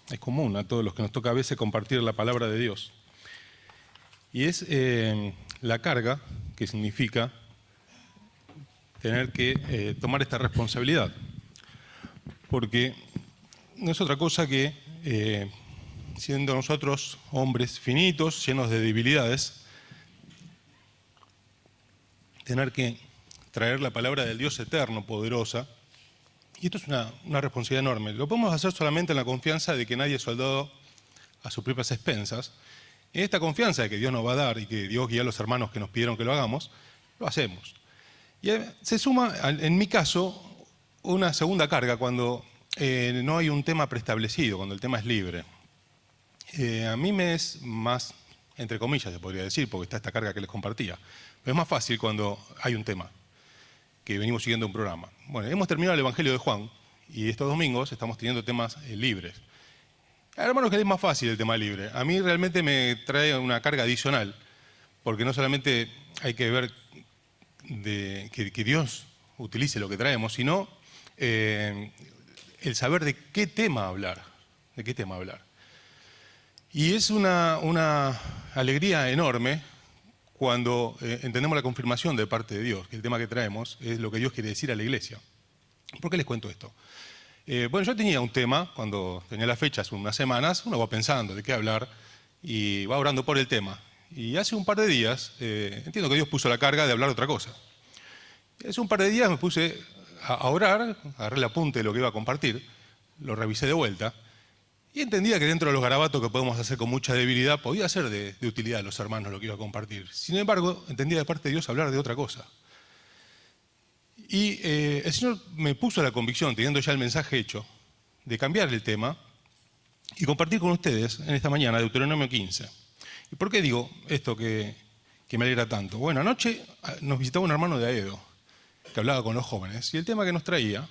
es común a todos los que nos toca a veces compartir la palabra de Dios. Y es la carga que significa tener que tomar esta responsabilidad. Porque no es otra cosa que, siendo nosotros hombres finitos, llenos de debilidades, tener que traer la palabra del Dios eterno, poderosa. Y esto es una responsabilidad enorme. Lo podemos hacer solamente en la confianza de que nadie es soldado a sus propias expensas. En esta confianza de que Dios nos va a dar y que Dios guía a los hermanos que nos pidieron que lo hagamos, lo hacemos. Y se suma, en mi caso, una segunda carga cuando no hay un tema preestablecido, cuando el tema es libre. A mí me es más, entre comillas se podría decir, porque está esta carga que les compartía, pero es más fácil cuando hay un tema, que venimos siguiendo un programa. Bueno, hemos terminado el Evangelio de Juan y estos domingos estamos teniendo temas libres. Hermanos, que es más fácil el tema libre. A mí realmente me trae una carga adicional, porque no solamente hay que ver que Dios utilice lo que traemos, sino el saber de qué tema hablar. De qué tema hablar. Y es una alegría enorme cuando entendemos la confirmación de parte de Dios, que el tema que traemos es lo que Dios quiere decir a la iglesia. ¿Por qué les cuento esto? Bueno, yo tenía un tema, cuando tenía las fechas, unas semanas, uno va pensando de qué hablar y va orando por el tema. Y hace un par de días, entiendo que Dios puso la carga de hablar de otra cosa. Hace un par de días me puse a orar, agarré el apunte de lo que iba a compartir, lo revisé de vuelta y entendía que dentro de los garabatos que podemos hacer con mucha debilidad, podía ser de utilidad a los hermanos lo que iba a compartir. Sin embargo, entendía de parte de Dios hablar de otra cosa. Y el Señor me puso la convicción, teniendo ya el mensaje hecho, de cambiar el tema y compartir con ustedes en esta mañana Deuteronomio 15. ¿Y por qué digo esto que me alegra tanto? Bueno, anoche nos visitaba un hermano de Aedo, que hablaba con los jóvenes, y el tema que nos traía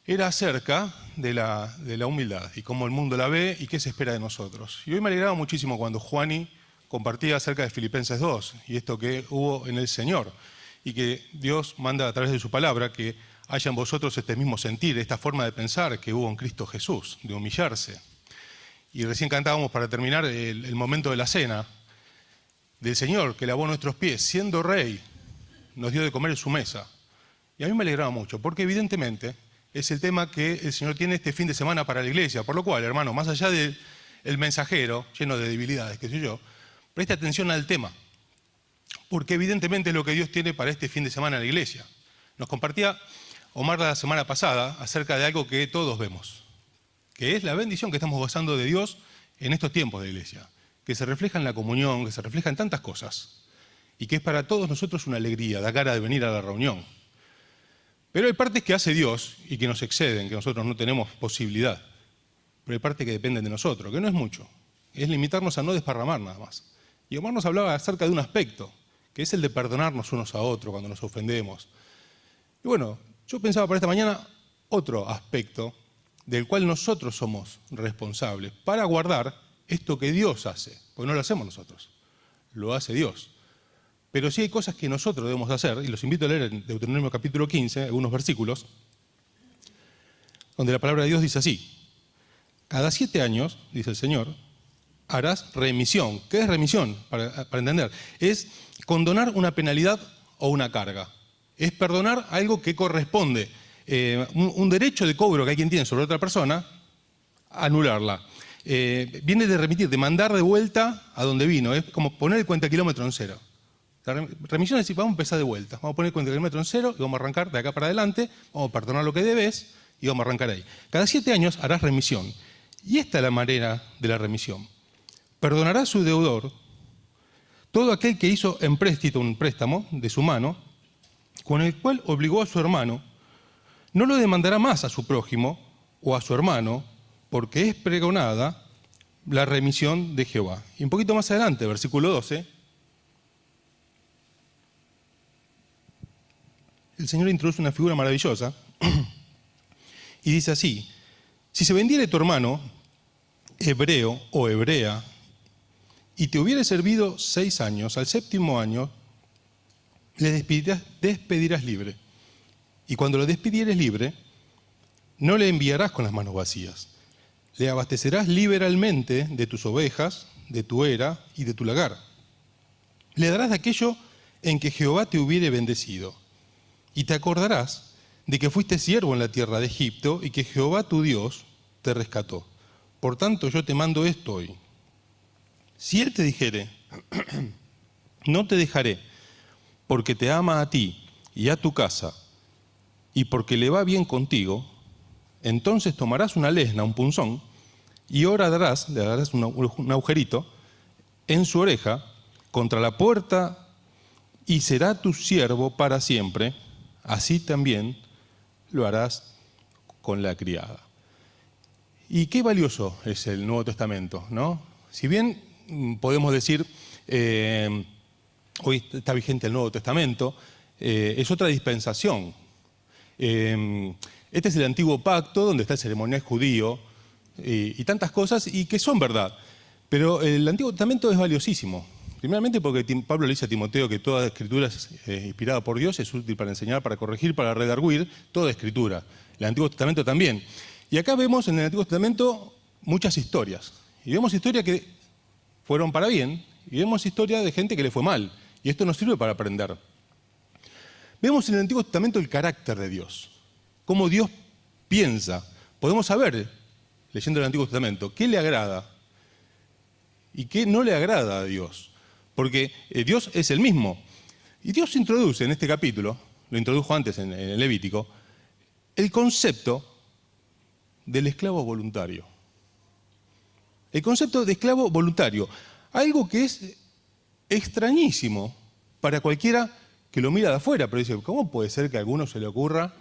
era acerca de la humildad y cómo el mundo la ve y qué se espera de nosotros. Y hoy me alegraba muchísimo cuando Juani compartía acerca de Filipenses 2 y esto que hubo en el Señor y que Dios manda a través de su palabra que haya en vosotros este mismo sentir, esta forma de pensar que hubo en Cristo Jesús, de humillarse. Y recién cantábamos para terminar el momento de la cena del Señor que lavó nuestros pies, siendo Rey, nos dio de comer en su mesa. Y a mí me alegraba mucho, porque evidentemente es el tema que el Señor tiene este fin de semana para la iglesia, por lo cual, hermano, más allá del mensajero, lleno de debilidades, qué sé yo, preste atención al tema, porque evidentemente es lo que Dios tiene para este fin de semana en la iglesia. Nos compartía Omar la semana pasada acerca de algo que todos vemos, que es la bendición que estamos gozando de Dios en estos tiempos de iglesia, que se refleja en la comunión, que se refleja en tantas cosas, y que es para todos nosotros una alegría, da cara de venir a la reunión. Pero hay partes que hace Dios y que nos exceden, que nosotros no tenemos posibilidad. Pero hay partes que dependen de nosotros, que no es mucho. Es limitarnos a no desparramar nada más. Y Omar nos hablaba acerca de un aspecto, que es el de perdonarnos unos a otros cuando nos ofendemos. Y bueno, yo pensaba para esta mañana otro aspecto del cual nosotros somos responsables para guardar esto que Dios hace, porque no lo hacemos nosotros, lo hace Dios. Pero sí hay cosas que nosotros debemos hacer, y los invito a leer en Deuteronomio capítulo 15, algunos versículos, donde la palabra de Dios dice así: cada 7 años, dice el Señor, harás remisión. ¿Qué es remisión? Para entender, es condonar una penalidad o una carga. Es perdonar algo que corresponde, un derecho de cobro que alguien tiene sobre otra persona, anularla. Viene de remitir, de mandar de vuelta a donde vino. Es como poner el cuentakilómetro en cero. La remisión es decir, vamos a empezar de vuelta. Vamos a poner el cuentakilómetro en cero y vamos a arrancar de acá para adelante. Vamos a perdonar lo que debes y vamos a arrancar ahí. Cada 7 años harás remisión. Y esta es la manera de la remisión. Perdonará a su deudor todo aquel que hizo un préstamo de su mano, con el cual obligó a su hermano. No lo demandará más a su prójimo o a su hermano, porque es pregonada la remisión de Jehová. Y un poquito más adelante, versículo 12, el Señor introduce una figura maravillosa y dice así: si se vendiere tu hermano, hebreo o hebrea, y te hubiere servido 6 años, al 7º año le despedirás libre. Y cuando lo despidieres libre, no le enviarás con las manos vacías. Le abastecerás liberalmente de tus ovejas, de tu era y de tu lagar. Le darás de aquello en que Jehová te hubiere bendecido. Y te acordarás de que fuiste siervo en la tierra de Egipto y que Jehová tu Dios te rescató. Por tanto, yo te mando esto hoy. Si él te dijere, no te dejaré, porque te ama a ti y a tu casa, y porque le va bien contigo, entonces tomarás una lesna, un punzón, y le darás un agujerito en su oreja contra la puerta, y será tu siervo para siempre. Así también lo harás con la criada. Y qué valioso es el Nuevo Testamento, ¿no? Si bien podemos decir, hoy está vigente el Nuevo Testamento, es otra dispensación. Este es el antiguo pacto, donde está el ceremonial judío y tantas cosas, y que son verdad. Pero el Antiguo Testamento es valiosísimo. Primeramente porque Pablo le dice a Timoteo que toda escritura es inspirada por Dios, es útil para enseñar, para corregir, para redarguir, toda escritura. El Antiguo Testamento también. Y acá vemos en el Antiguo Testamento muchas historias. Y vemos historias que fueron para bien, y vemos historias de gente que le fue mal. Y esto nos sirve para aprender. Vemos en el Antiguo Testamento el carácter de Dios, cómo Dios piensa. Podemos saber, leyendo el Antiguo Testamento, qué le agrada y qué no le agrada a Dios. Porque Dios es el mismo. Y Dios introduce en este capítulo, lo introdujo antes en el Levítico, el concepto del esclavo voluntario. El concepto de esclavo voluntario. Algo que es extrañísimo para cualquiera que lo mira de afuera, pero dice, ¿cómo puede ser que a alguno se le ocurra,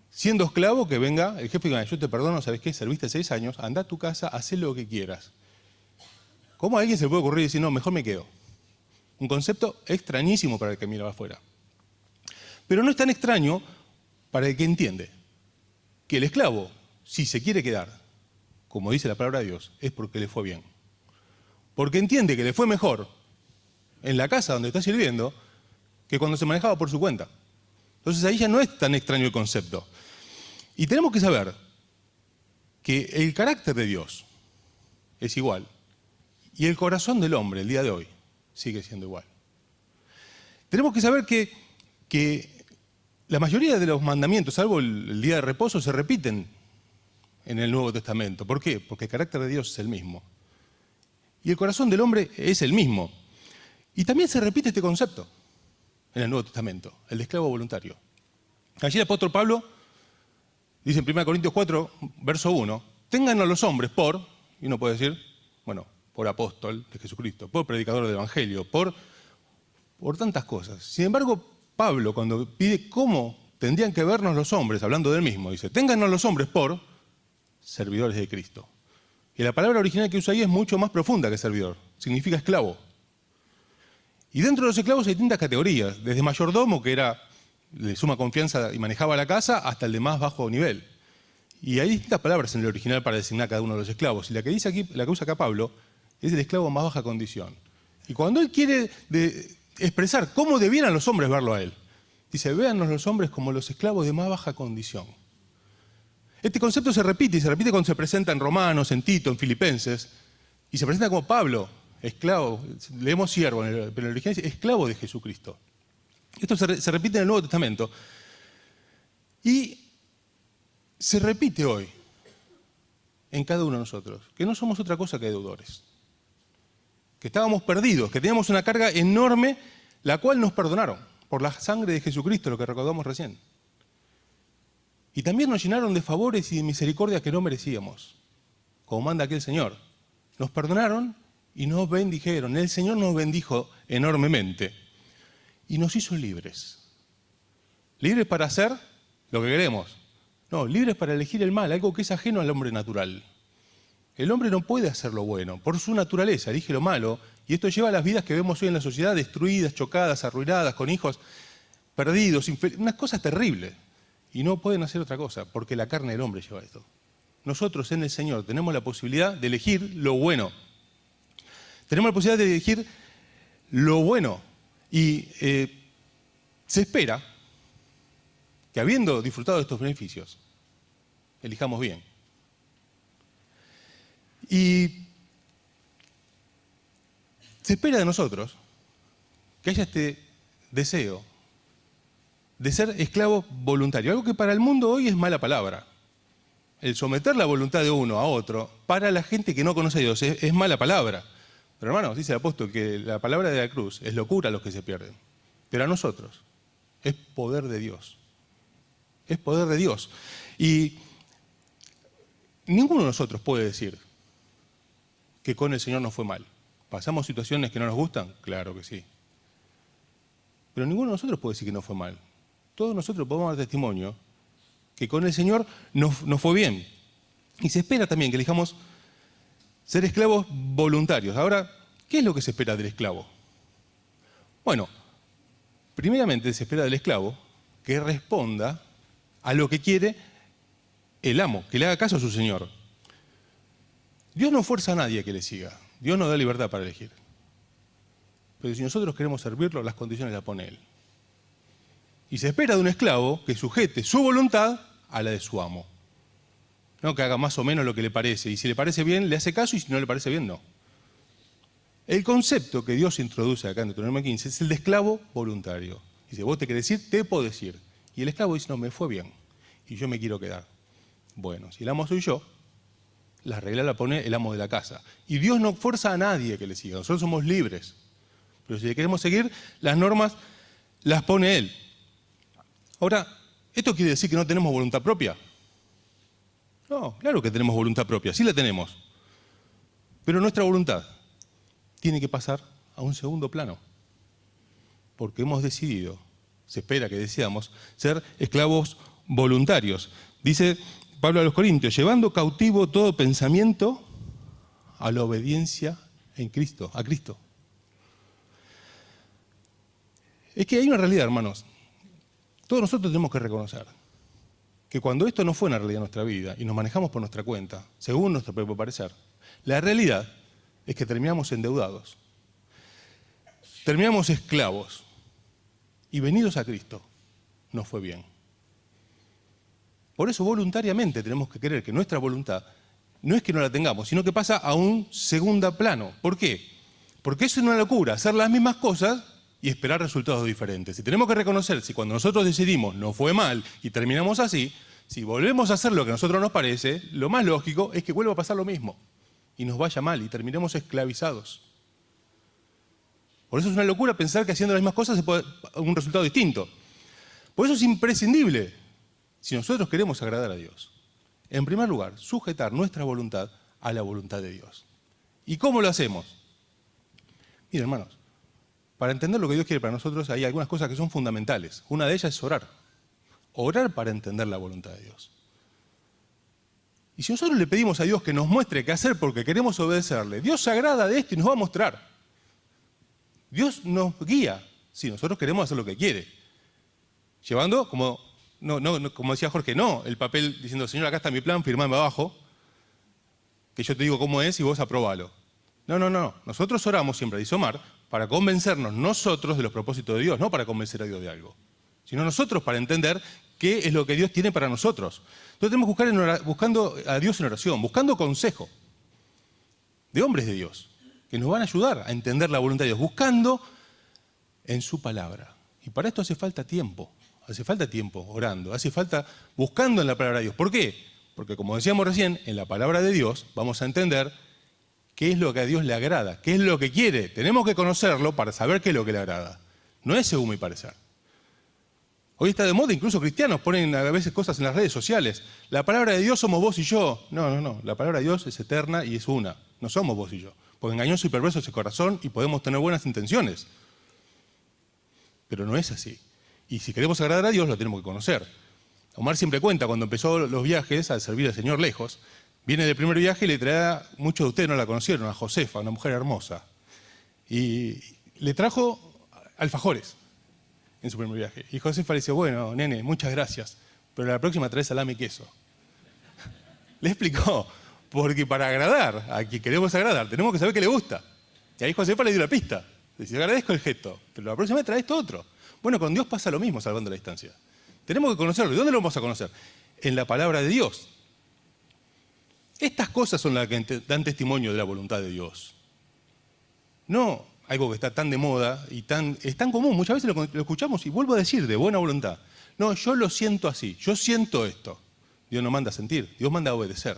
siendo esclavo, que venga el jefe y diga, yo te perdono, ¿sabes qué? Serviste 6 años, anda a tu casa, haz lo que quieras. ¿Cómo a alguien se le puede ocurrir decir, no, mejor me quedo? Un concepto extrañísimo para el que mira de afuera. Pero no es tan extraño para el que entiende que el esclavo, si se quiere quedar, como dice la palabra de Dios, es porque le fue bien. Porque entiende que le fue mejor en la casa donde está sirviendo que cuando se manejaba por su cuenta. Entonces ahí ya no es tan extraño el concepto. Y tenemos que saber que el carácter de Dios es igual y el corazón del hombre el día de hoy sigue siendo igual. Tenemos que saber que la mayoría de los mandamientos, salvo el día de reposo, se repiten en el Nuevo Testamento. ¿Por qué? Porque el carácter de Dios es el mismo. Y el corazón del hombre es el mismo. Y también se repite este concepto en el Nuevo Testamento, el de esclavo voluntario. Allí el apóstol Pablo dice en 1 Corintios 4, verso 1, téngannos los hombres por, y uno puede decir, bueno, por apóstol de Jesucristo, por predicador del Evangelio, por tantas cosas. Sin embargo, Pablo, cuando pide cómo tendrían que vernos los hombres, hablando del mismo, dice, téngannos los hombres por servidores de Cristo. Y la palabra original que usa ahí es mucho más profunda que servidor, significa esclavo. Y dentro de los esclavos hay distintas categorías, desde mayordomo, que era de suma confianza y manejaba la casa, hasta el de más bajo nivel. Y hay distintas palabras en el original para designar cada uno de los esclavos. Y la que dice aquí, la que usa acá Pablo, es el esclavo más baja condición. Y cuando él quiere expresar cómo debieran los hombres verlo a él, dice, véannos los hombres como los esclavos de más baja condición. Este concepto se repite, y se repite cuando se presenta en Romanos, en Tito, en Filipenses, y se presenta como Pablo, esclavo, leemos siervo, pero en el original dice esclavo de Jesucristo. Esto se repite en el Nuevo Testamento. Y se repite hoy en cada uno de nosotros, que no somos otra cosa que deudores. Que estábamos perdidos, que teníamos una carga enorme, la cual nos perdonaron por la sangre de Jesucristo, lo que recordamos recién. Y también nos llenaron de favores y de misericordia que no merecíamos, como manda aquí el Señor. Nos perdonaron y nos bendijeron. El Señor nos bendijo enormemente y nos hizo libres. Libres para hacer lo que queremos. No, libres para elegir el mal, algo que es ajeno al hombre natural. El hombre no puede hacer lo bueno, por su naturaleza, elige lo malo, y esto lleva a las vidas que vemos hoy en la sociedad destruidas, chocadas, arruinadas, con hijos perdidos, unas cosas terribles. Y no pueden hacer otra cosa, porque la carne del hombre lleva esto. Nosotros en el Señor tenemos la posibilidad de elegir lo bueno. Tenemos la posibilidad de elegir lo bueno. Y se espera que habiendo disfrutado de estos beneficios, elijamos bien. Y se espera de nosotros que haya este deseo de ser esclavo voluntario, algo que para el mundo hoy es mala palabra. El someter la voluntad de uno a otro, para la gente que no conoce a Dios, es mala palabra. Pero hermanos, dice el apóstol que la palabra de la cruz es locura a los que se pierden. Pero a nosotros es poder de Dios. Es poder de Dios. Y ninguno de nosotros puede decir que con el Señor nos fue mal. ¿Pasamos situaciones que no nos gustan? Claro que sí. Pero ninguno de nosotros puede decir que no fue mal. Todos nosotros podemos dar testimonio que con el Señor nos fue bien. Y se espera también que elijamos ser esclavos voluntarios. Ahora, ¿qué es lo que se espera del esclavo? Bueno, primeramente se espera del esclavo que responda a lo que quiere el amo, que le haga caso a su Señor. Dios no fuerza a nadie a que le siga. Dios nos da libertad para elegir. Pero si nosotros queremos servirlo, las condiciones las pone Él. Y se espera de un esclavo que sujete su voluntad a la de su amo. No que haga más o menos lo que le parece. Y si le parece bien, le hace caso, y si no le parece bien, no. El concepto que Dios introduce acá en Deuteronomio 15 es el de esclavo voluntario. Dice, vos te querés ir, te podés ir. Y el esclavo dice, no, me fue bien. Y yo me quiero quedar. Bueno, si el amo soy yo, la regla la pone el amo de la casa. Y Dios no fuerza a nadie que le siga. Nosotros somos libres. Pero si le queremos seguir, las normas las pone Él. Ahora, ¿esto quiere decir que no tenemos voluntad propia? No, claro que tenemos voluntad propia, sí la tenemos. Pero nuestra voluntad tiene que pasar a un segundo plano. Porque hemos decidido, se espera que deseamos, ser esclavos voluntarios. Dice Pablo a los Corintios, llevando cautivo todo pensamiento a la obediencia en Cristo, a Cristo. Es que hay una realidad, hermanos. Todos nosotros tenemos que reconocer que cuando esto no fue una realidad en nuestra vida y nos manejamos por nuestra cuenta, según nuestro propio parecer, la realidad es que terminamos endeudados, terminamos esclavos y venidos a Cristo nos fue bien. Por eso voluntariamente tenemos que creer que nuestra voluntad no es que no la tengamos, sino que pasa a un segundo plano. ¿Por qué? Porque es una locura hacer las mismas cosas y esperar resultados diferentes. Y tenemos que reconocer si cuando nosotros decidimos no fue mal y terminamos así, si volvemos a hacer lo que a nosotros nos parece, lo más lógico es que vuelva a pasar lo mismo y nos vaya mal y terminemos esclavizados. Por eso es una locura pensar que haciendo las mismas cosas se puede un resultado distinto. Por eso es imprescindible, si nosotros queremos agradar a Dios, en primer lugar, sujetar nuestra voluntad a la voluntad de Dios. ¿Y cómo lo hacemos? Miren, hermanos, para entender lo que Dios quiere para nosotros hay algunas cosas que son fundamentales. Una de ellas es orar. Orar para entender la voluntad de Dios. Y si nosotros le pedimos a Dios que nos muestre qué hacer porque queremos obedecerle, Dios se agrada de esto y nos va a mostrar. Dios nos guía si nosotros queremos hacer lo que quiere. Llevando, como decía Jorge, no el papel diciendo, Señor, acá está mi plan, firmame abajo, que yo te digo cómo es y vos aprobalo. No. Nosotros oramos siempre, dice Omar, para convencernos nosotros de los propósitos de Dios, no para convencer a Dios de algo, sino nosotros para entender qué es lo que Dios tiene para nosotros. Entonces tenemos que buscar buscando a Dios en oración, buscando consejo de hombres de Dios, que nos van a ayudar a entender la voluntad de Dios, buscando en su palabra. Y para esto hace falta tiempo orando, hace falta buscando en la palabra de Dios. ¿Por qué? Porque como decíamos recién, en la palabra de Dios vamos a entender qué es lo que a Dios le agrada, qué es lo que quiere. Tenemos que conocerlo para saber qué es lo que le agrada. No es según mi parecer. Hoy está de moda, incluso cristianos ponen a veces cosas en las redes sociales. La palabra de Dios somos vos y yo. No. La palabra de Dios es eterna y es una. No somos vos y yo. Porque engañoso y perverso es el corazón y podemos tener buenas intenciones. Pero no es así. Y si queremos agradar a Dios, lo tenemos que conocer. Omar siempre cuenta, cuando empezó los viajes a servir al Señor lejos, viene del primer viaje y le trae, muchos de ustedes no la conocieron, a Josefa, una mujer hermosa. Y le trajo alfajores en su primer viaje. Y Josefa le dice, bueno, nene, muchas gracias, pero la próxima trae salame y queso. Le explicó, porque para agradar a quien queremos agradar, tenemos que saber qué le gusta. Y ahí Josefa le dio la pista. Le dice, agradezco el gesto, pero la próxima vez trae esto otro. Bueno, con Dios pasa lo mismo, salvando la distancia. Tenemos que conocerlo. ¿Y dónde lo vamos a conocer? En la palabra de Dios. Estas cosas son las que dan testimonio de la voluntad de Dios. No algo que está tan de moda y es tan común. Muchas veces lo escuchamos y vuelvo a decir, de buena voluntad. No, yo lo siento así, yo siento esto. Dios no manda a sentir, Dios manda a obedecer,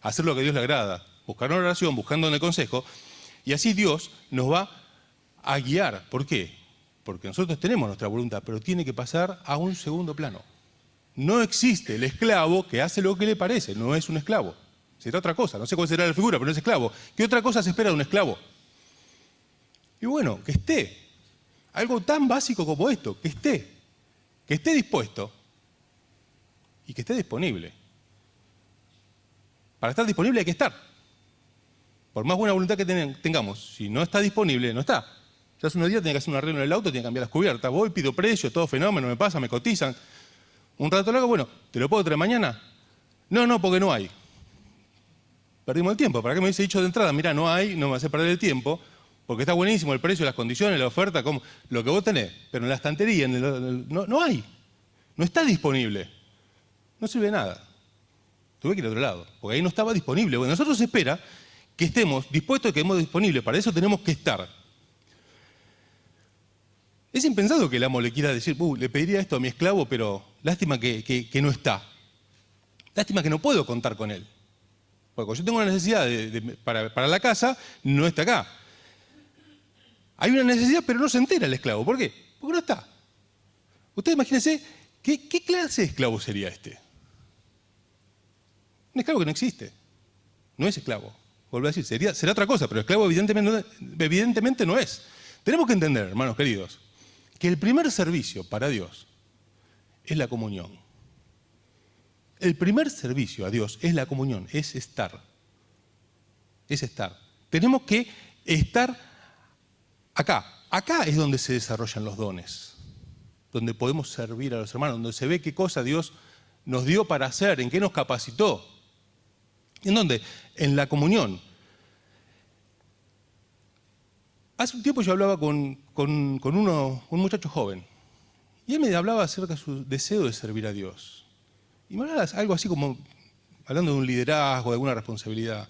a hacer lo que a Dios le agrada, buscar una oración, buscando en el consejo, y así Dios nos va a guiar. ¿Por qué? Porque nosotros tenemos nuestra voluntad, pero tiene que pasar a un segundo plano. No existe el esclavo que hace lo que le parece, no es un esclavo. Será otra cosa, no sé cuál será la figura, pero no es esclavo. ¿Qué otra cosa se espera de un esclavo? Y bueno, que esté. Algo tan básico como esto, que esté dispuesto y que esté disponible. Para estar disponible hay que estar. Por más buena voluntad que tengamos, si no está disponible, no está. Ya hace unos días tenía que hacer un arreglo en el auto, tenía que cambiar las cubiertas. Voy, pido precio, todo fenómeno, me pasa, me cotizan. Un rato largo, bueno, ¿te lo puedo traer mañana? No, porque no hay. Perdimos el tiempo. ¿Para qué me hubiese dicho de entrada? Mirá, no hay, no me hace perder el tiempo, porque está buenísimo el precio, las condiciones, la oferta, lo que vos tenés. Pero en la estantería, no hay. No está disponible. No sirve de nada. Tuve que ir a otro lado, porque ahí no estaba disponible. Bueno, nosotros se espera que estemos dispuestos, que estemos disponibles. Para eso tenemos que estar. Es impensado que el amo le quiera decir, le pediría esto a mi esclavo, pero lástima que no está. Lástima que no puedo contar con él. Porque cuando yo tengo una necesidad para la casa, no está acá. Hay una necesidad, pero no se entera el esclavo. ¿Por qué? Porque no está. Ustedes imagínense, ¿qué clase de esclavo sería este? Un esclavo que no existe. No es esclavo. Vuelvo a decir, será otra cosa, pero esclavo evidentemente no es. Tenemos que entender, hermanos queridos, que el primer servicio para Dios es la comunión. El primer servicio a Dios es la comunión, es estar. Es estar. Tenemos que estar acá. Acá es donde se desarrollan los dones, donde podemos servir a los hermanos, donde se ve qué cosa Dios nos dio para hacer, en qué nos capacitó. ¿En dónde? En la comunión. Hace un tiempo yo hablaba con un muchacho joven, y él me hablaba acerca de su deseo de servir a Dios. Y me hablaba algo así como, hablando de un liderazgo, de alguna responsabilidad.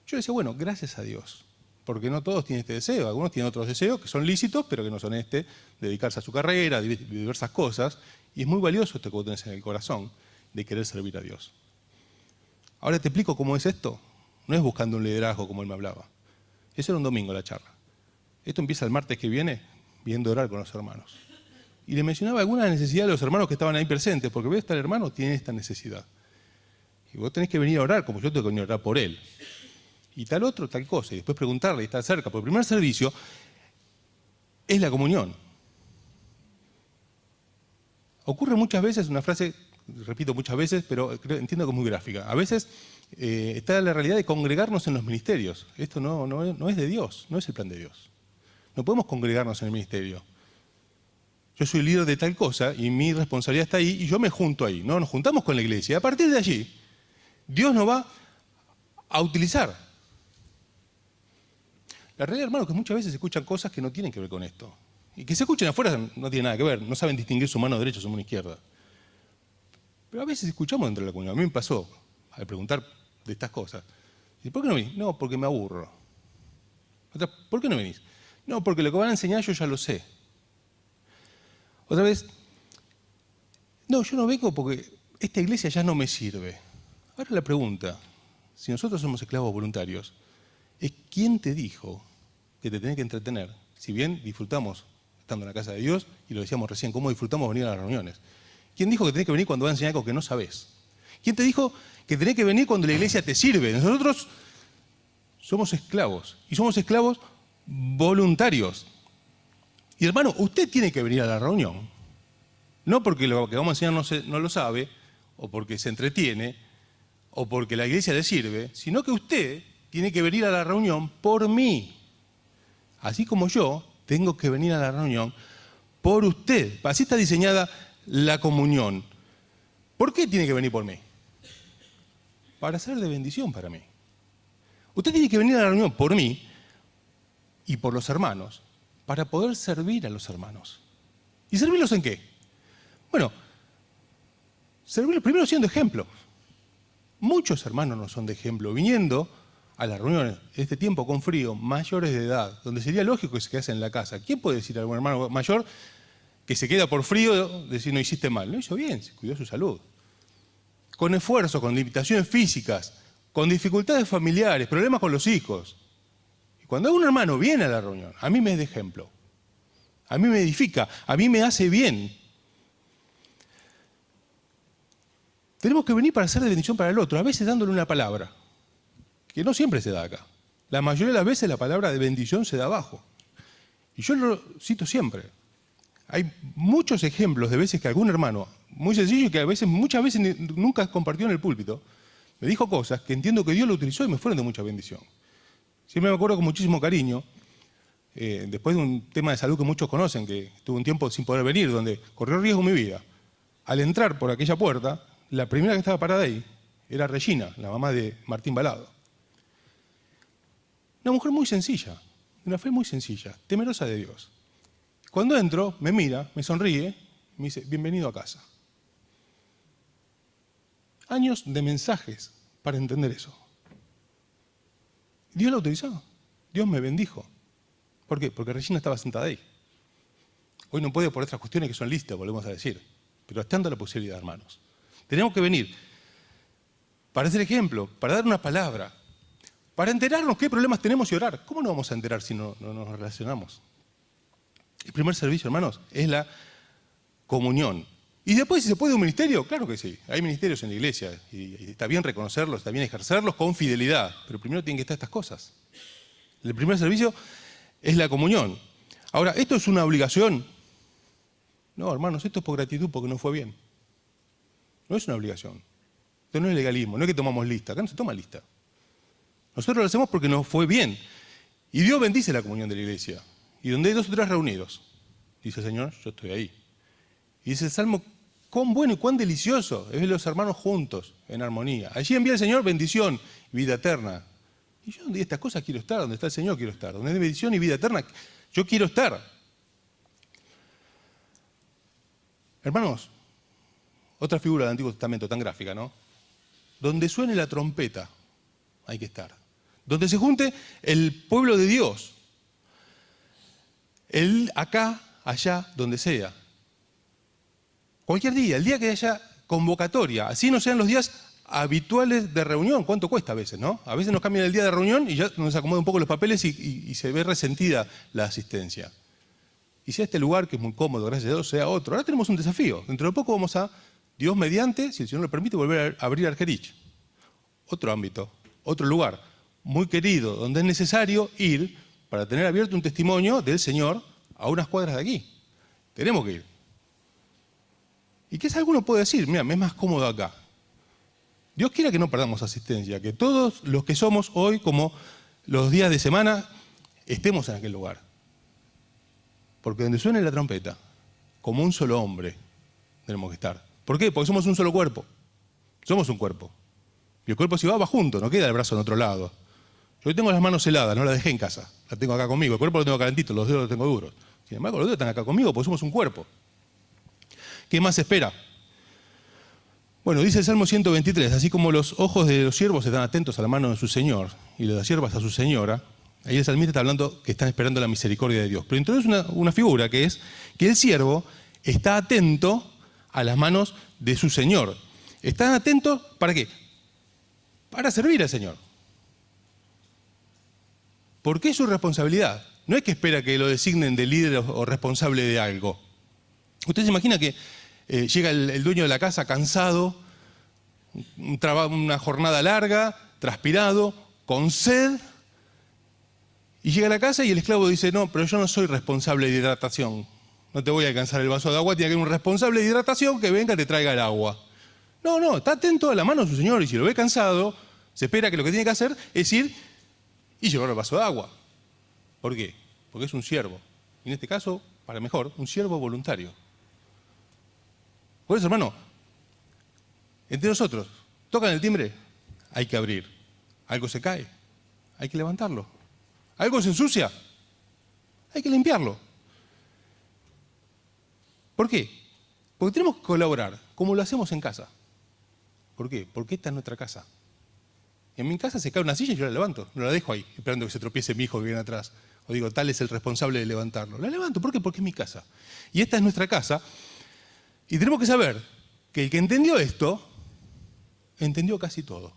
Yo le decía, bueno, gracias a Dios, porque no todos tienen este deseo, algunos tienen otros deseos que son lícitos, pero que no son dedicarse a su carrera, diversas cosas, y es muy valioso esto que vos tenés en el corazón, de querer servir a Dios. Ahora te explico cómo es esto. No es buscando un liderazgo como él me hablaba. Eso era un domingo la charla. Esto empieza el martes que viene, viendo orar con los hermanos. Y le mencionaba alguna necesidad de los hermanos que estaban ahí presentes, porque ve, este hermano tiene esta necesidad. Y vos tenés que venir a orar, como yo tengo que venir a orar por él. Y tal otro, tal cosa. Y después preguntarle y estar cerca. Porque el primer servicio es la comunión. Ocurre muchas veces una frase, repito muchas veces, pero entiendo que es muy gráfica. A veces está la realidad de congregarnos en los ministerios. Esto no es de Dios, no es el plan de Dios. No podemos congregarnos en el ministerio. Yo soy líder de tal cosa y mi responsabilidad está ahí y yo me junto ahí. No, nos juntamos con la iglesia. Y a partir de allí, Dios nos va a utilizar. La realidad, hermano, es que muchas veces se escuchan cosas que no tienen que ver con esto. Y que se escuchen afuera no tiene nada que ver. No saben distinguir su mano derecha o su mano izquierda. Pero a veces escuchamos dentro de la comunidad. A mí me pasó al preguntar de estas cosas. ¿Y por qué no venís? No, porque me aburro. Otra, ¿por qué no venís? No, porque lo que van a enseñar yo ya lo sé. Otra vez, no, yo no vengo porque esta iglesia ya no me sirve. Ahora la pregunta, si nosotros somos esclavos voluntarios, es ¿quién te dijo que te tenés que entretener? Si bien disfrutamos estando en la casa de Dios, y lo decíamos recién, cómo disfrutamos venir a las reuniones. ¿Quién dijo que tenés que venir cuando va a enseñar algo que no sabés? ¿Quién te dijo que tenés que venir cuando la iglesia te sirve? Nosotros somos esclavos, y somos esclavos voluntarios. Y hermano, usted tiene que venir a la reunión, no porque lo que vamos a enseñar no lo sabe, o porque se entretiene, o porque la iglesia le sirve, sino que usted tiene que venir a la reunión por mí. Así como yo tengo que venir a la reunión por usted. Así está diseñada la comunión. ¿Por qué tiene que venir por mí? Para ser de bendición para mí. Usted tiene que venir a la reunión por mí y por los hermanos, para poder servir a los hermanos. ¿Y servirlos en qué? Bueno, servirlos primero siendo ejemplo. Muchos hermanos no son de ejemplo, viniendo a las reuniones en este tiempo con frío, mayores de edad, donde sería lógico que se quedase en la casa. ¿Quién puede decir a algún hermano mayor que se queda por frío, decir no hiciste mal? No hizo bien, se cuidó su salud. Con esfuerzo, con limitaciones físicas, con dificultades familiares, problemas con los hijos. Y cuando un hermano viene a la reunión, a mí me es de ejemplo. A mí me edifica, a mí me hace bien. Tenemos que venir para ser de bendición para el otro, a veces dándole una palabra, que no siempre se da acá. La mayoría de las veces la palabra de bendición se da abajo. Y yo lo cito siempre. Hay muchos ejemplos de veces que algún hermano, muy sencillo y que muchas veces nunca compartió en el púlpito, me dijo cosas que entiendo que Dios lo utilizó y me fueron de mucha bendición. Siempre me acuerdo con muchísimo cariño, después de un tema de salud que muchos conocen, que tuve un tiempo sin poder venir, donde corrió riesgo mi vida. Al entrar por aquella puerta, la primera que estaba parada ahí era Regina, la mamá de Martín Balado. Una mujer muy sencilla, de una fe muy sencilla, temerosa de Dios. Cuando entro, me mira, me sonríe, me dice, bienvenido a casa. Años de mensajes para entender eso. Dios lo utilizó, Dios me bendijo. ¿Por qué? Porque Regina estaba sentada ahí. Hoy no puede por otras cuestiones que son listas, volvemos a decir, pero estando la posibilidad, hermanos. Tenemos que venir para hacer ejemplo, para dar una palabra, para enterarnos qué problemas tenemos y orar. ¿Cómo nos vamos a enterar si no nos relacionamos? El primer servicio, hermanos, es la comunión. Y después, si se puede un ministerio, claro que sí. Hay ministerios en la iglesia y está bien reconocerlos, está bien ejercerlos con fidelidad. Pero primero tienen que estar estas cosas. El primer servicio es la comunión. Ahora, ¿esto es una obligación? No, hermanos, esto es por gratitud porque no fue bien. No es una obligación. Esto no es legalismo, no es que tomamos lista. Acá no se toma lista. Nosotros lo hacemos porque nos fue bien. Y Dios bendice la comunión de la iglesia. Y donde hay 2 o 3 reunidos, dice el Señor, yo estoy ahí. Y dice el Salmo, cuán bueno y cuán delicioso es ver los hermanos juntos, en armonía. Allí envía el Señor bendición y vida eterna. Y yo donde hay estas cosas quiero estar, donde está el Señor quiero estar. Donde hay bendición y vida eterna, yo quiero estar. Hermanos, otra figura del Antiguo Testamento tan gráfica, ¿no? Donde suene la trompeta, hay que estar. Donde se junte el pueblo de Dios. El acá, allá, donde sea. Cualquier día, el día que haya convocatoria, así no sean los días habituales de reunión. ¿Cuánto cuesta a veces, no? A veces nos cambian el día de reunión y ya nos acomodan un poco los papeles y se ve resentida la asistencia. Y sea este lugar, que es muy cómodo, gracias a Dios, sea otro. Ahora tenemos un desafío. Dentro de poco vamos a, Dios mediante, si el Señor lo permite, volver a abrir Argerich. Otro ámbito, otro lugar, muy querido, donde es necesario ir para tener abierto un testimonio del Señor a unas cuadras de aquí. Tenemos que ir. Y quizás alguno puede decir, mira, me es más cómodo acá. Dios quiera que no perdamos asistencia, que todos los que somos hoy, como los días de semana, estemos en aquel lugar. Porque donde suene la trompeta, como un solo hombre, tenemos que estar. ¿Por qué? Porque somos un solo cuerpo. Somos un cuerpo. Y el cuerpo si va junto, no queda el brazo en otro lado. Yo hoy tengo las manos heladas, no las dejé en casa, las tengo acá conmigo. El cuerpo lo tengo calentito, los dedos los tengo duros. Sin embargo, los dedos están acá conmigo porque somos un cuerpo. ¿Qué más se espera? Bueno, dice el Salmo 123, así como los ojos de los siervos están atentos a la mano de su Señor y los de las siervas a su señora, ahí el salmista está hablando que están esperando la misericordia de Dios. Pero introduce una figura que es que el siervo está atento a las manos de su Señor. Está atento, ¿para qué? Para servir al Señor. Porque es su responsabilidad. No es que espera que lo designen de líder o responsable de algo. Usted se imagina que llega el dueño de la casa cansado, una jornada larga, transpirado, con sed, y llega a la casa y el esclavo dice, no, pero yo no soy responsable de hidratación. No te voy a alcanzar el vaso de agua, tiene que haber un responsable de hidratación que venga y te traiga el agua. No, está atento a la mano de su señor y si lo ve cansado, se espera que lo que tiene que hacer es ir y llevar el vaso de agua. ¿Por qué? Porque es un siervo. Y en este caso, para mejor, un siervo voluntario. Por eso, hermano, entre nosotros, tocan el timbre, hay que abrir. Algo se cae, hay que levantarlo. Algo se ensucia, hay que limpiarlo. ¿Por qué? Porque tenemos que colaborar, como lo hacemos en casa. ¿Por qué? Porque esta es nuestra casa. En mi casa se cae una silla y yo la levanto. No la dejo ahí, esperando que se tropiece mi hijo que viene atrás. O digo, tal es el responsable de levantarlo. La levanto. ¿Por qué? Porque es mi casa. Y esta es nuestra casa. Y tenemos que saber que el que entendió esto, entendió casi todo.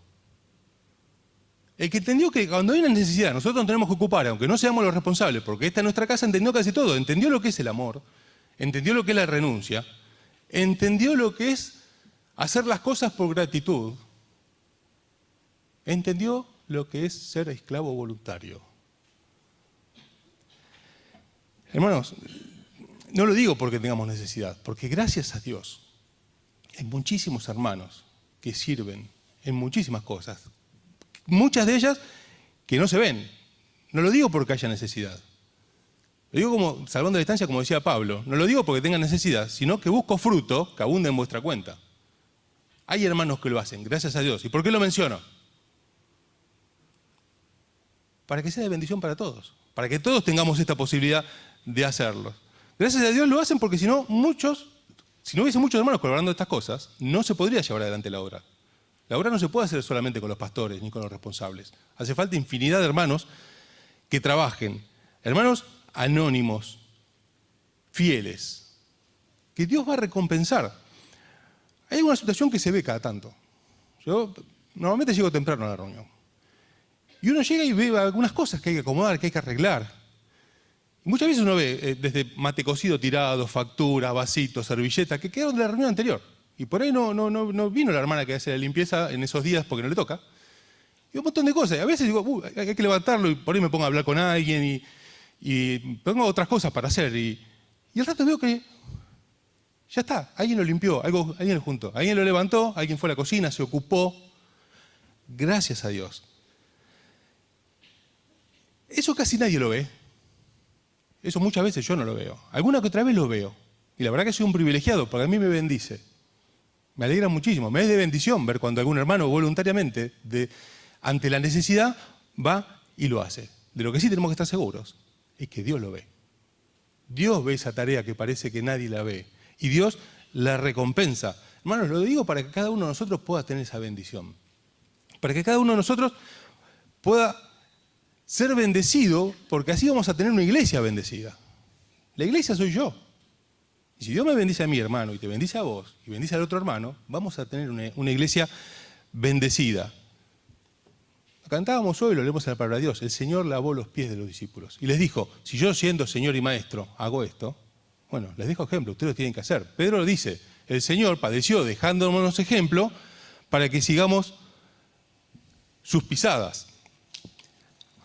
El que entendió que cuando hay una necesidad, nosotros nos tenemos que ocupar, aunque no seamos los responsables, porque esta es nuestra casa, entendió casi todo. Entendió lo que es el amor, entendió lo que es la renuncia, entendió lo que es hacer las cosas por gratitud, entendió lo que es ser esclavo voluntario. Hermanos, no lo digo porque tengamos necesidad, porque gracias a Dios hay muchísimos hermanos que sirven en muchísimas cosas. Muchas de ellas que no se ven. No lo digo porque haya necesidad. Lo digo como, salvando la distancia, como decía Pablo. No lo digo porque tengan necesidad, sino que busco fruto que abunde en vuestra cuenta. Hay hermanos que lo hacen, gracias a Dios. ¿Y por qué lo menciono? Para que sea de bendición para todos. Para que todos tengamos esta posibilidad de hacerlo. Gracias a Dios lo hacen porque si no, si no hubiese muchos hermanos colaborando en estas cosas, no se podría llevar adelante la obra. La obra no se puede hacer solamente con los pastores ni con los responsables. Hace falta infinidad de hermanos que trabajen. Hermanos anónimos, fieles, que Dios va a recompensar. Hay una situación que se ve cada tanto. Yo normalmente llego temprano a la reunión. Y uno llega y ve algunas cosas que hay que acomodar, que hay que arreglar. Y muchas veces uno ve desde mate cocido tirado, factura, vasitos, servilletas, que quedaron de la reunión anterior. Y por ahí no vino la hermana que hace la limpieza en esos días porque no le toca. Y un montón de cosas. Y a veces digo, hay que levantarlo y por ahí me pongo a hablar con alguien y pongo otras cosas para hacer. Y al rato veo que ya está, alguien lo limpió, alguien lo juntó, alguien lo levantó, alguien fue a la cocina, se ocupó. Gracias a Dios. Eso casi nadie lo ve. Eso muchas veces yo no lo veo. Alguna que otra vez lo veo. Y la verdad que soy un privilegiado, porque a mí me bendice. Me alegra muchísimo. Me es de bendición ver cuando algún hermano voluntariamente, ante la necesidad, va y lo hace. De lo que sí tenemos que estar seguros es que Dios lo ve. Dios ve esa tarea que parece que nadie la ve. Y Dios la recompensa. Hermanos, lo digo para que cada uno de nosotros pueda tener esa bendición. Para que cada uno de nosotros pueda ser bendecido, porque así vamos a tener una iglesia bendecida. La iglesia soy yo. Y si Dios me bendice a mí, hermano, y te bendice a vos, y bendice al otro hermano, vamos a tener una iglesia bendecida. Cantábamos hoy, lo leemos en la palabra de Dios, el Señor lavó los pies de los discípulos. Y les dijo, si yo siendo Señor y Maestro hago esto, bueno, les dejo ejemplo, ustedes lo tienen que hacer. Pedro lo dice, el Señor padeció dejándonos ejemplo para que sigamos sus pisadas.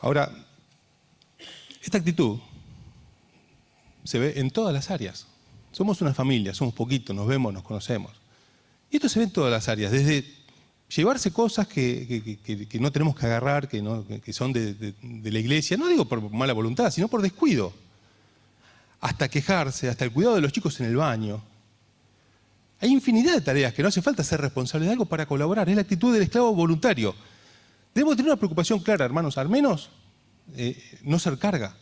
Ahora, esta actitud se ve en todas las áreas. Somos una familia, somos poquitos, nos vemos, nos conocemos. Y esto se ve en todas las áreas, desde llevarse cosas que no tenemos que agarrar, que son de la iglesia, no digo por mala voluntad, sino por descuido, hasta quejarse, hasta el cuidado de los chicos en el baño. Hay infinidad de tareas que no hace falta ser responsable de algo para colaborar, es la actitud del esclavo voluntario. Debemos tener una preocupación clara, hermanos, al menos no ser carga.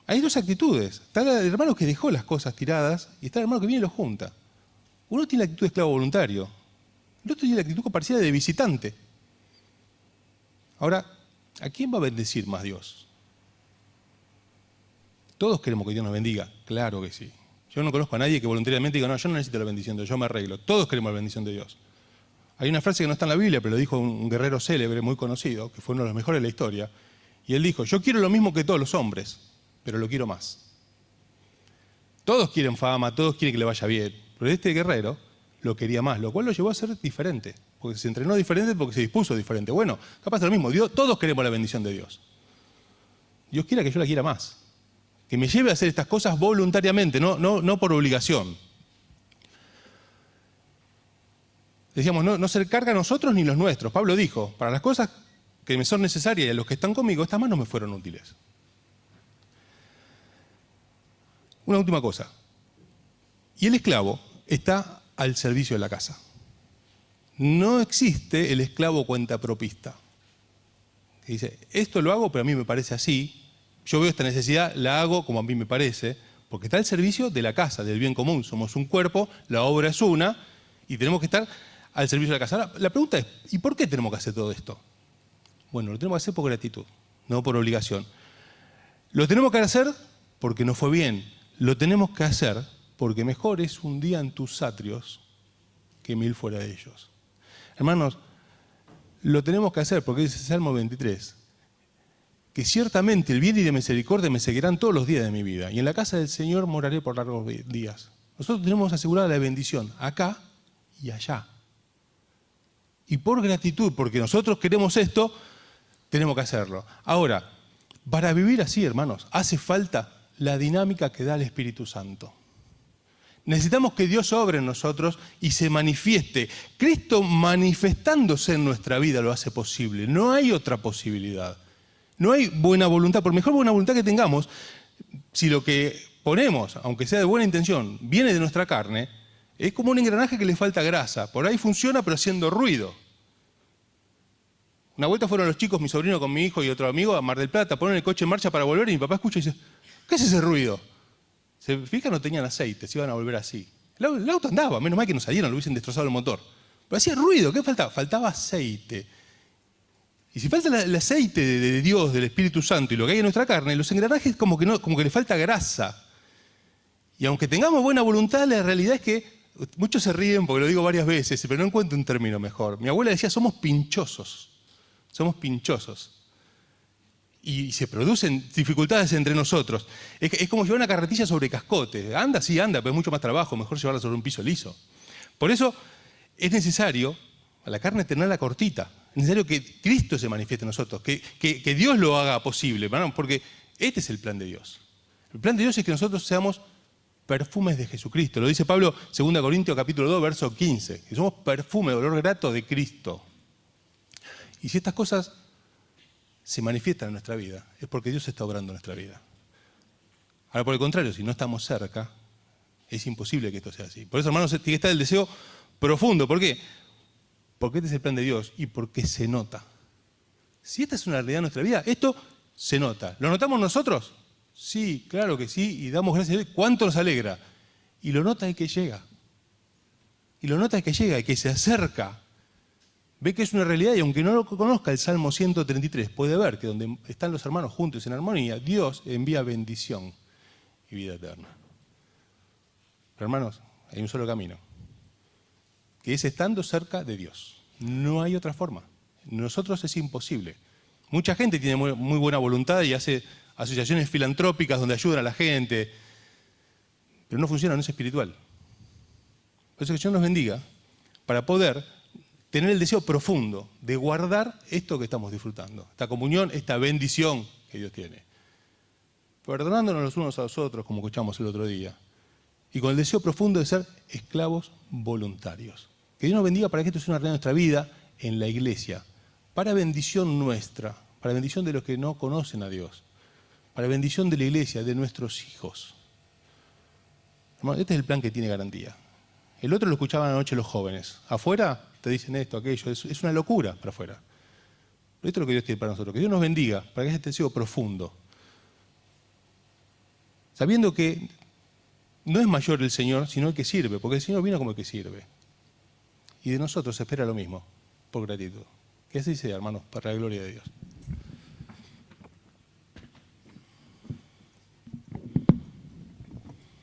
Hay dos actitudes. Está el hermano que dejó las cosas tiradas y está el hermano que viene y lo junta. Uno tiene la actitud de esclavo voluntario, el otro tiene la actitud parecida de visitante. Ahora, ¿a quién va a bendecir más Dios? Todos queremos que Dios nos bendiga, claro que sí. Yo no conozco a nadie que voluntariamente diga, no, yo no necesito la bendición de Dios, yo me arreglo. Todos queremos la bendición de Dios. Hay una frase que no está en la Biblia, pero lo dijo un guerrero célebre, muy conocido, que fue uno de los mejores de la historia. Y él dijo, yo quiero lo mismo que todos los hombres, pero lo quiero más. Todos quieren fama, todos quieren que le vaya bien, pero este guerrero lo quería más, lo cual lo llevó a ser diferente, porque se entrenó diferente, porque se dispuso diferente. Bueno, capaz de lo mismo, todos queremos la bendición de Dios. Dios quiera que yo la quiera más, que me lleve a hacer estas cosas voluntariamente, no por obligación. Decíamos, no ser carga a nosotros ni los nuestros. Pablo dijo, para las cosas que me son necesarias y a los que están conmigo, estas manos me fueron útiles. Una última cosa. Y el esclavo está al servicio de la casa. No existe el esclavo cuentapropista. Que dice, esto lo hago, pero a mí me parece así. Yo veo esta necesidad, la hago como a mí me parece, porque está al servicio de la casa, del bien común. Somos un cuerpo, la obra es una, y tenemos que estar al servicio de la casa. Ahora, la pregunta es, ¿y por qué tenemos que hacer todo esto? Bueno, lo tenemos que hacer por gratitud, no por obligación. Lo tenemos que hacer porque nos fue bien. Lo tenemos que hacer porque mejor es un día en tus atrios que 1000 fuera de ellos. Hermanos, lo tenemos que hacer porque dice Salmo 23, que ciertamente el bien y la misericordia me seguirán todos los días de mi vida, y en la casa del Señor moraré por largos días. Nosotros tenemos asegurada la bendición acá y allá. Y por gratitud, porque nosotros queremos esto, tenemos que hacerlo. Ahora, para vivir así, hermanos, hace falta la dinámica que da el Espíritu Santo. Necesitamos que Dios obre en nosotros y se manifieste. Cristo manifestándose en nuestra vida lo hace posible. No hay otra posibilidad. No hay buena voluntad. Por mejor buena voluntad que tengamos, si lo que ponemos, aunque sea de buena intención, viene de nuestra carne, es como un engranaje que le falta grasa. Por ahí funciona, pero haciendo ruido. Una vuelta fueron los chicos, mi sobrino con mi hijo y otro amigo, a Mar del Plata, ponen el coche en marcha para volver y mi papá escucha y dice, ¿qué es ese ruido? Se fijan, no tenían aceite, se iban a volver así. El auto andaba, menos mal que no salieron, lo hubiesen destrozado el motor. Pero hacía ruido, ¿qué faltaba? Faltaba aceite. Y si falta el aceite de Dios, del Espíritu Santo y lo que hay en nuestra carne, los engranajes como que le falta grasa. Y aunque tengamos buena voluntad, la realidad es que muchos se ríen porque lo digo varias veces, pero no encuentro un término mejor. Mi abuela decía, somos pinchosos. Somos pinchosos. Y se producen dificultades entre nosotros. Es como llevar una carretilla sobre cascote. Anda, sí, anda, pero es mucho más trabajo, mejor llevarla sobre un piso liso. Por eso es necesario a la carne tenerla cortita. Es necesario que Cristo se manifieste en nosotros, que Dios lo haga posible, ¿verdad? Porque este es el plan de Dios. El plan de Dios es que nosotros seamos perfumes de Jesucristo. Lo dice Pablo, 2 Corintios capítulo 2, verso 15, que somos perfume, olor grato de Cristo. Y si estas cosas se manifiestan en nuestra vida, es porque Dios está obrando en nuestra vida. Ahora, por el contrario, si no estamos cerca, es imposible que esto sea así. Por eso, hermanos, tiene que estar el deseo profundo. ¿Por qué? Porque este es el plan de Dios y porque se nota. Si esta es una realidad en nuestra vida, esto se nota. ¿Lo notamos nosotros? Sí, claro que sí, y damos gracias a Dios. ¿Cuánto nos alegra? Y lo nota el que llega. Y lo nota el que llega, el que se acerca. Ve que es una realidad y aunque no lo conozca el Salmo 133, puede ver que donde están los hermanos juntos en armonía, Dios envía bendición y vida eterna. Pero hermanos, hay un solo camino, que es estando cerca de Dios. No hay otra forma. Nosotros es imposible. Mucha gente tiene muy buena voluntad y hace asociaciones filantrópicas donde ayudan a la gente, pero no funciona, no es espiritual. Por eso que Dios nos bendiga para poder tener el deseo profundo de guardar esto que estamos disfrutando, esta comunión, esta bendición que Dios tiene. Perdonándonos los unos a los otros, como escuchamos el otro día, y con el deseo profundo de ser esclavos voluntarios. Que Dios nos bendiga para que esto sea una realidad de nuestra vida en la iglesia, para bendición nuestra, para bendición de los que no conocen a Dios, para bendición de la iglesia, de nuestros hijos. Hermano, este es el plan que tiene garantía. El otro lo escuchaban anoche los jóvenes. Afuera te dicen esto, aquello, es una locura para afuera. Pero esto es lo que Dios tiene para nosotros. Que Dios nos bendiga para que haya este deseo profundo. Sabiendo que no es mayor el Señor, sino el que sirve, porque el Señor vino como el que sirve. Y de nosotros se espera lo mismo, por gratitud. Que así sea, hermanos, para la gloria de Dios.